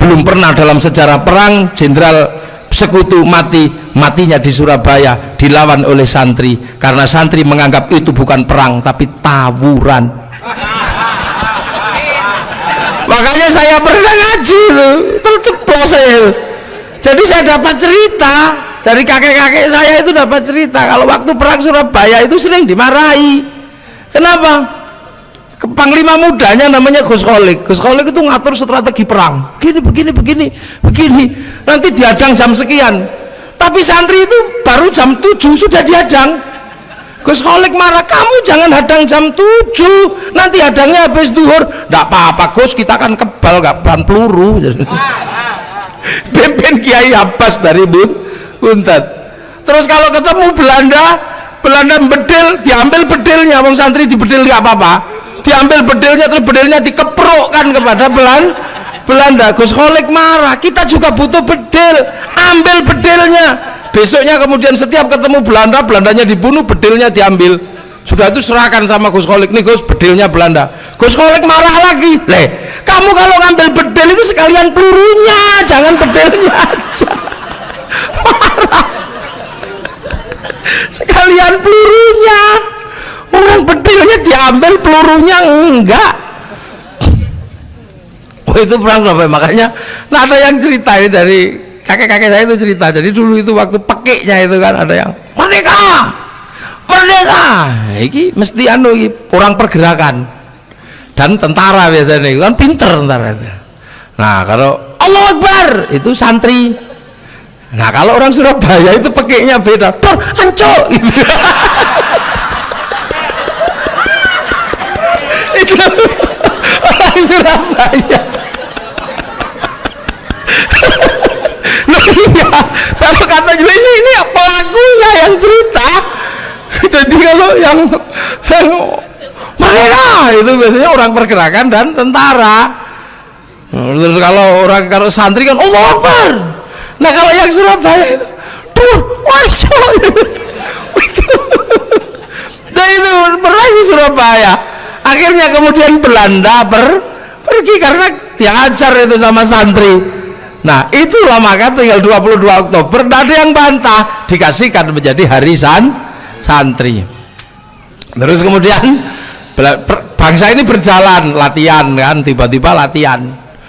belum pernah dalam sejarah perang jenderal sekutu matinya di Surabaya dilawan oleh santri, karena santri menganggap itu bukan perang tapi tawuran. Makanya saya pernah ngaji loh, terceplos saya. Jadi saya dapat cerita dari kakek-kakek saya, itu dapat cerita kalau waktu perang Surabaya itu sering dimarahi. Kenapa? Panglima mudanya namanya Gus Kholik. Gus Kholik itu ngatur strategi perang. Begini. Nanti dihadang jam sekian. Tapi santri itu baru jam 7 sudah dihadang. Gus Kholik marah, kamu jangan hadang jam 7. Nanti hadangnya habis duhur. Nggak apa-apa Gus, kita akan kebal, nggak bahan peluru. Pimpin Kiai Abbas dari Buntet. Terus kalau ketemu Belanda bedil, diambil bedilnya. Wong santri di bedil nggak apa-apa. Diambil bedilnya, terus bedilnya dikeprokkan kepada Belanda. Gus Kholik marah, kita juga butuh bedil, ambil bedilnya. Besoknya kemudian setiap ketemu Belanda, Belandanya dibunuh, bedilnya diambil. Sudah itu serahkan sama Gus Kholik, nih Gus, bedilnya Belanda. Gus Kholik marah lagi, kamu kalau ngambil bedil itu sekalian pelurunya, jangan bedilnya aja. Marah, sekalian pelurunya. Orang bedilnya diambil, pelurunya enggak. Oh, itu perang Surabaya. Makanya nah ada yang cerita ini dari kakek-kakek saya itu cerita. Jadi dulu itu waktu pekiknya itu kan ada yang merdeka. Ini mesti orang pergerakan dan tentara biasanya itu kan pinter tentara itu. Nah kalau Allahu Akbar itu santri. Nah kalau orang Surabaya itu pekiknya beda. Hancur gitu. Itu orang Surabaya. Loh iya, kalau kata ini pelakunya yang cerita. Jadi kalau yang mereka itu biasanya orang pergerakan dan tentara. Terus kalau santri kan Allahu Akbar. Nah kalau yang Surabaya itu wajah nah itu perang di Surabaya. Akhirnya kemudian Belanda pergi karena diajar itu sama santri. Nah itulah maka tinggal 22 Oktober tidak ada yang bantah, dikasihkan menjadi hari santri. Terus kemudian bangsa ini berjalan latihan kan, tiba-tiba latihan.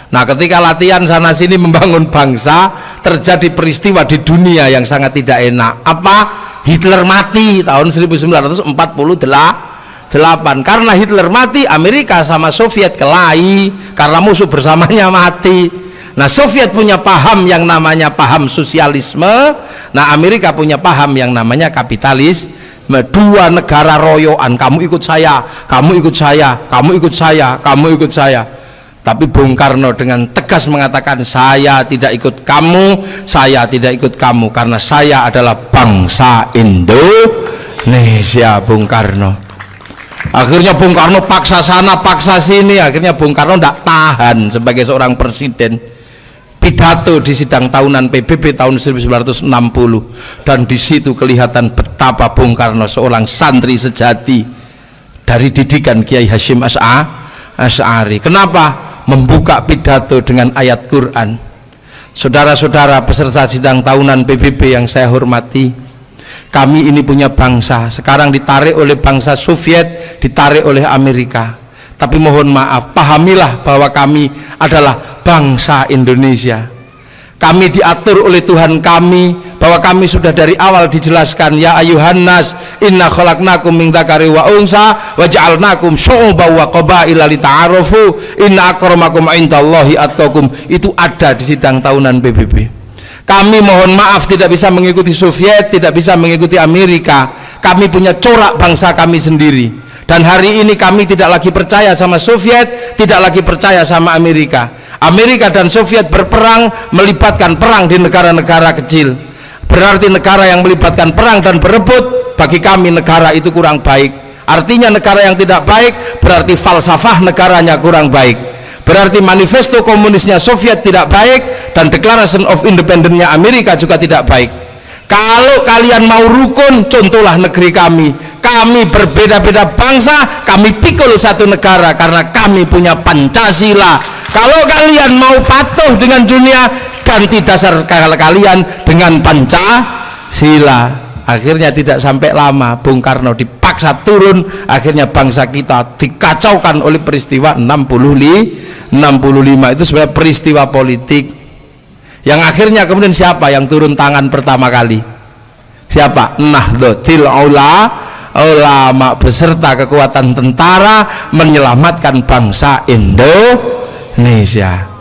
Nah ketika latihan sana sini membangun bangsa, terjadi peristiwa di dunia yang sangat tidak enak. Apa? Hitler mati tahun 1948. Karena Hitler mati, Amerika sama Soviet kelahi karena musuh bersamanya mati. Nah Soviet punya paham yang namanya paham sosialisme, nah Amerika punya paham yang namanya kapitalis. Dua negara royoan, kamu ikut saya, kamu ikut saya, kamu ikut saya, kamu ikut saya. Tapi Bung Karno dengan tegas mengatakan, saya tidak ikut kamu, saya tidak ikut kamu, karena saya adalah bangsa Indonesia. Bung Karno. Akhirnya Bung Karno paksa sana paksa sini, akhirnya Bung Karno tidak tahan sebagai seorang presiden. Pidato di sidang tahunan PBB tahun 1960, dan di situ kelihatan betapa Bung Karno seorang santri sejati dari didikan Kiai Hasyim Asy'ari. Kenapa? Membuka pidato dengan ayat Quran. Saudara-saudara peserta sidang tahunan PBB yang saya hormati, kami ini punya bangsa, sekarang ditarik oleh bangsa Soviet, ditarik oleh Amerika. Tapi mohon maaf, pahamilah bahwa kami adalah bangsa Indonesia. Kami diatur oleh Tuhan kami, bahwa kami sudah dari awal dijelaskan, ya ayuhan nas inna khalaqnakum min dzakari wa unsa wa ja'alnakum syu'uban wa qabaila lita'arafu inna akramakum indallahi atqakum. Itu ada di sidang tahunan PBB. Kami mohon maaf tidak bisa mengikuti Soviet, tidak bisa mengikuti Amerika. Kami punya corak bangsa kami sendiri. Dan hari ini kami tidak lagi percaya sama Soviet, tidak lagi percaya sama Amerika. Amerika dan Soviet berperang, melibatkan perang di negara-negara kecil. Berarti negara yang melibatkan perang dan berebut, bagi kami negara itu kurang baik. Artinya negara yang tidak baik, berarti falsafah negaranya kurang baik. Berarti manifesto komunisnya Soviet tidak baik, dan Declaration of Independence-nya Amerika juga tidak baik. Kalau kalian mau rukun, contohlah negeri kami. Kami berbeda-beda bangsa, kami pikul satu negara karena kami punya Pancasila. Kalau kalian mau patuh dengan dunia, ganti dasar kalian dengan Pancasila. Akhirnya tidak sampai lama Bung Karno dipaksa turun, akhirnya bangsa kita dikacaukan oleh peristiwa 65 itu sebenarnya peristiwa politik yang akhirnya kemudian siapa yang turun tangan pertama kali? Siapa? Nahdlatul Ulama beserta kekuatan tentara menyelamatkan bangsa Indonesia.